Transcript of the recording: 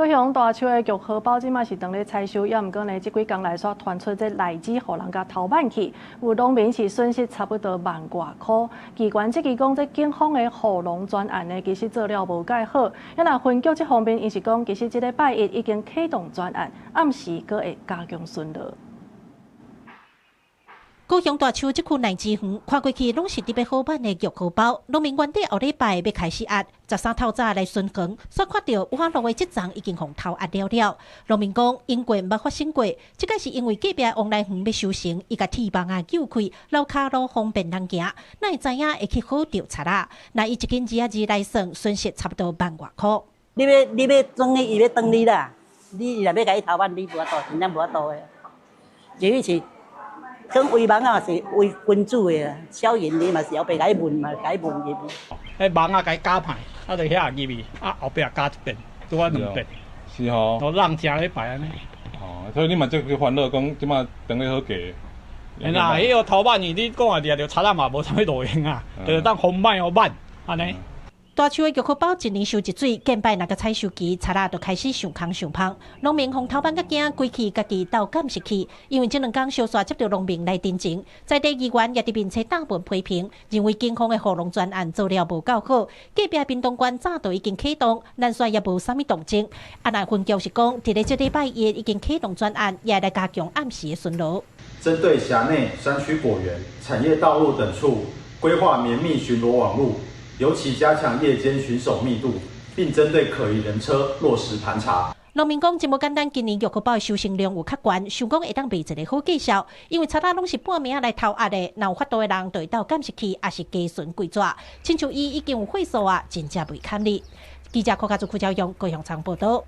高雄大樹的玉荷包即馬是當咧採收，也毋過呢，即幾工來說傳出這荔枝互人家偷辦去，有農民是損失差不多萬外塊。機關即期講，這警方的護農專案呢，其實做了無介好。也若分局這方面，伊是講，其實即禮拜一已經啟動專案，暗時閣會加強巡邏。高雄大樹這區荔枝園，看過去攏是特別好辦的玉荷包。農民原底後禮拜要開始壓，13透早來巡園，所看到灣路的這欉已經互偷壓了。農民講，因過捌發生過，這個是因為隔壁王來園要修成，伊甲鐵網啊撬開，路卡路方便人行，哪會知影會去好調查啦？那伊一斤2來算，損失差不多萬外塊。你要裝伊要當你啦，你若要甲伊偷辦，你無法度，真正無法度的。尤其是。講圍網啊，是為君主的啦，小人你嘛是後壁甲伊問嘛，甲伊問入去。迄網啊，甲伊加歹，啊，就遐入去，啊，後壁加一遍，拄啊2遍。是吼。都人誠咧排安尼。哦，所以你嘛即個煩惱講，即馬等咧好價。係啦，迄個頭版你講啊，就查啦嘛，無啥物路用啊，就當紅版紅版安尼。大樹的玉荷包一年收一水，見擺那個採收期，賊仔就開始上空上芳。農民從頭班個驚，歸去家己鬥監視器，因為這兩天小刷接到農民來တင်情，在地議員也佇面前大文批評，認為警方的護農專案做了無夠好。隔壁屏東縣早就已經啟動，咱煞也無啥物動靜。那分局是講，佇咧這禮拜一已經啟動專案，也來加強暗時的巡邏。針對轄內山區果園、產業道路等處規劃綿密巡邏網路。尤其加強夜間巡守密度，並針對可疑人車落實盤查。農民講，真無簡單，今年玉荷包的收成量有較懸，想講會當賣一個好績效，因為賊仔攏是半暝來偷壓的，若有法度的人就會到監視器，也是加巡規抓。親像伊已經有會數啊，真正袂堪哩。記者柯家做區朝陽高雄場報道。